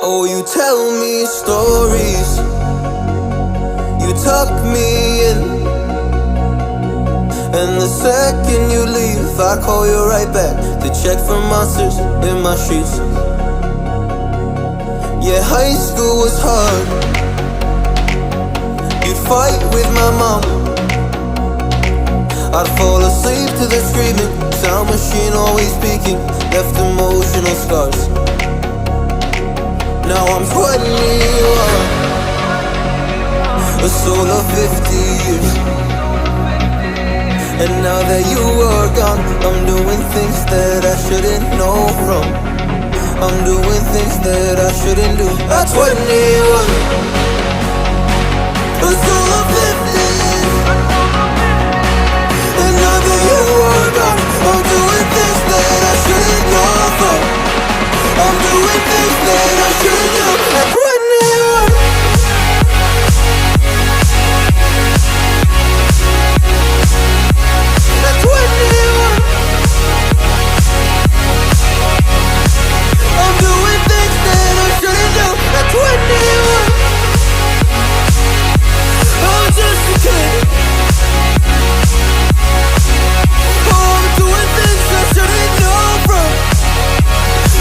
Oh, you tell me stories, you tuck me in, and the second you leave I call you right back to check for monsters in my sheets. Yeah, high school was hard. You'd fight with my mom, I'd fall asleep to the screaming, sound machine always speaking, left emotional scars. Now I'm 21, a soul of 50 years. And now that you are gone, I'm doing things that I shouldn't know from. I'm doing things that I shouldn't do. At 21, a soul of 50 years. And now that you are gone, I'm doing things that I shouldn't know from. I'm doing things that I shouldn't do. At 21. At 21. I'm doing things that I shouldn't do. At 21. I'm just a kid. Oh, I'm doing things I shouldn't know from.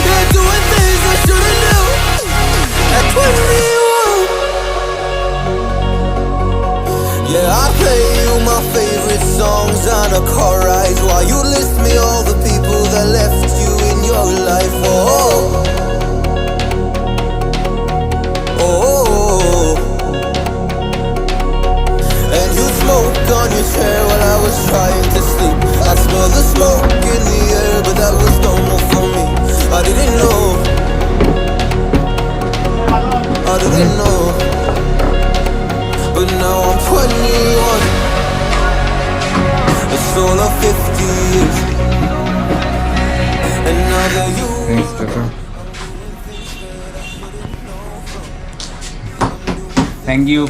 Yeah, doing things I shouldn't do. At 21. Yeah, I play you my favorite songs on a car ride while you list me all the people that left you in your life. Oh, oh, oh. And you smoke on your chair while I was trying to sleep. I smell the smoke in the air, but that was normal for me. I didn't know, I didn't know. But now I'm 21, a soul of 50 years. And now that you Thanks, Tata. Thank you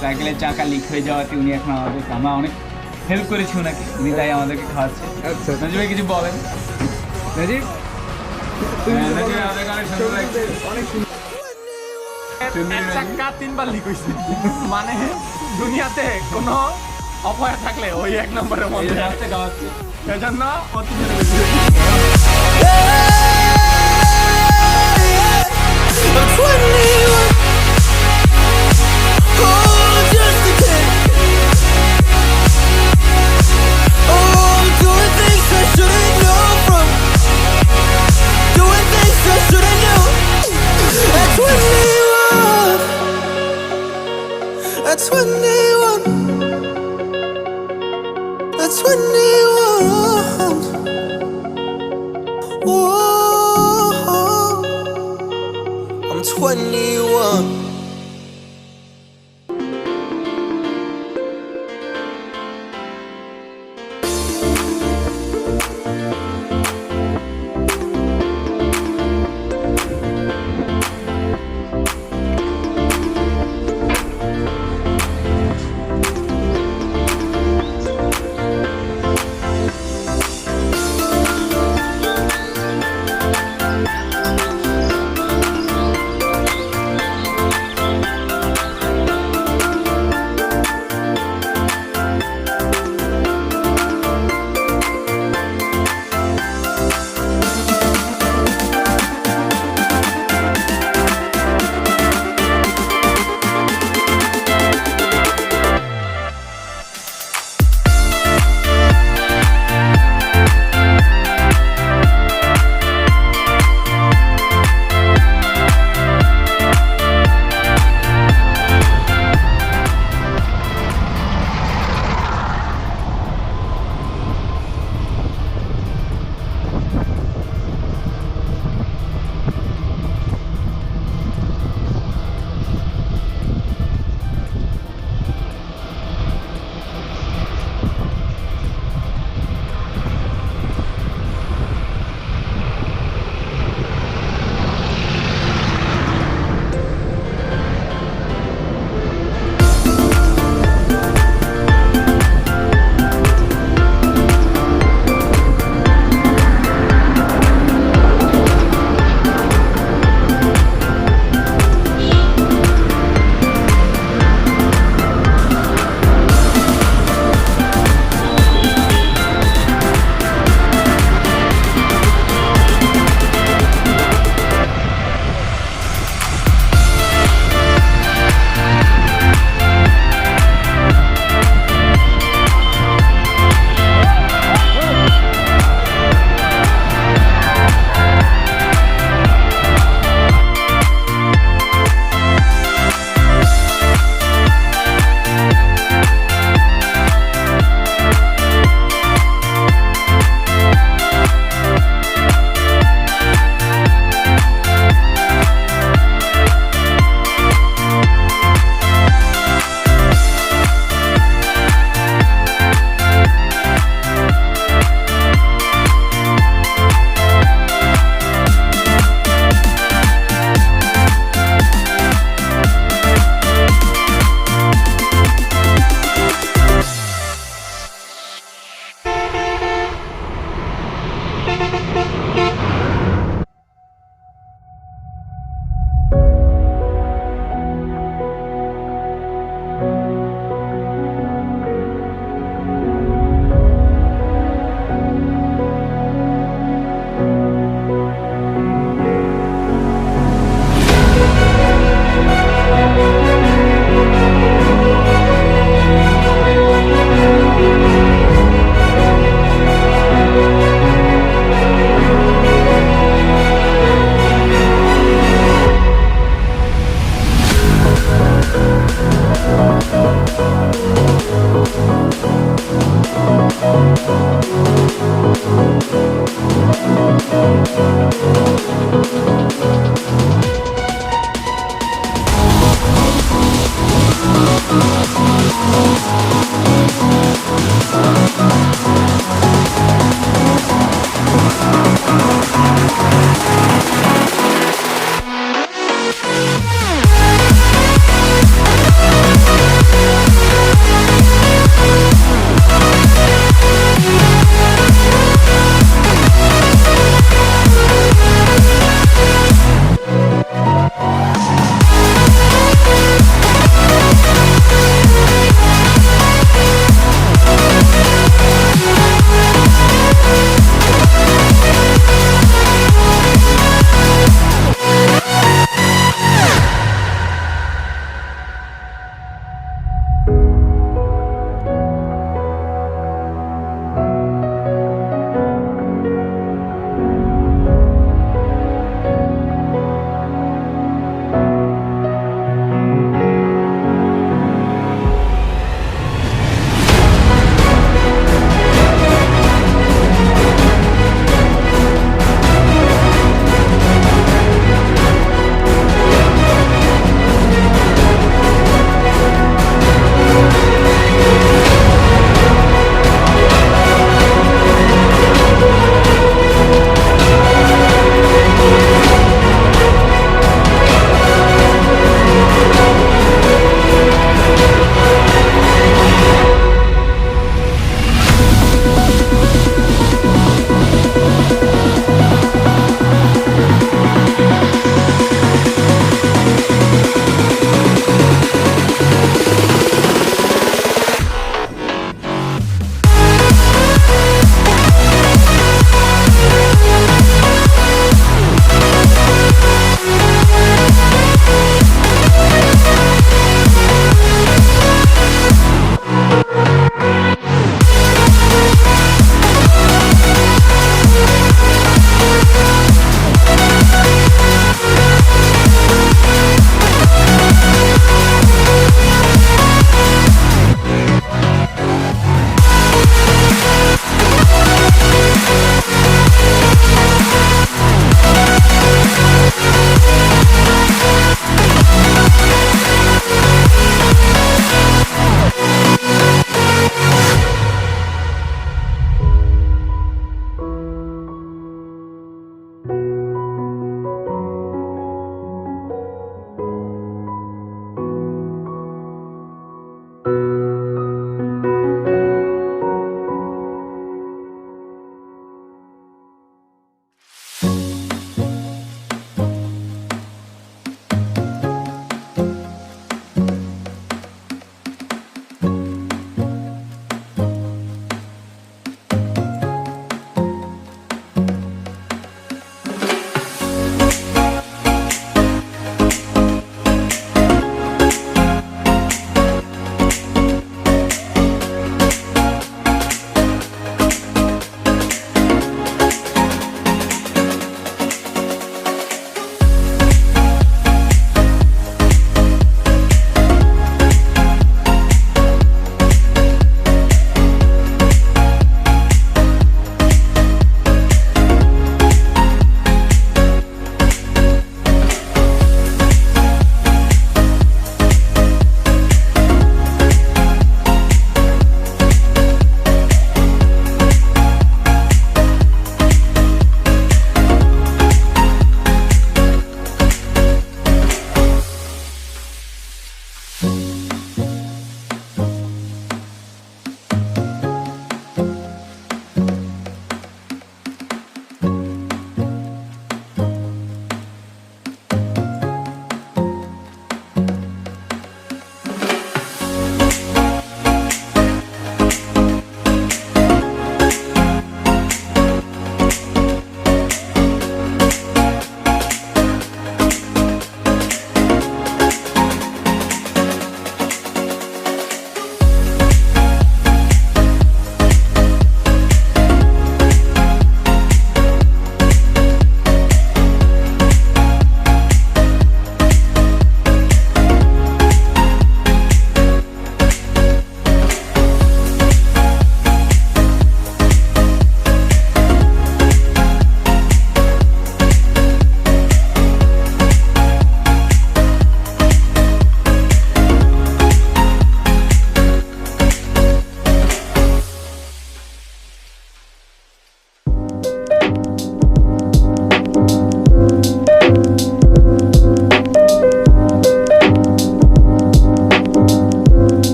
সাইকেলের চাকা leak হয়ে যাওয়াতে উনি এখন আমাদের আমরা অনেক help করেছি ওনাকে, উনি তাই আমাদেরকে খাওয়াচ্ছে। আচ্ছা নজিব ভাই কিছু বলেন। নাজিব চাকা 3 বার লিক হয়েছে, মানে দুনিয়াতে কোনো অপয়া থাকলে ওই 1 নম্বরের মধ্যে আসতে গাওয়াচ্ছে, সেজন্য অতি I'm 21. Oh, I'm just a kid. Oh, I'm doing things I shouldn't know from. Doing things I shouldn't know. At 21. At 21. At 21.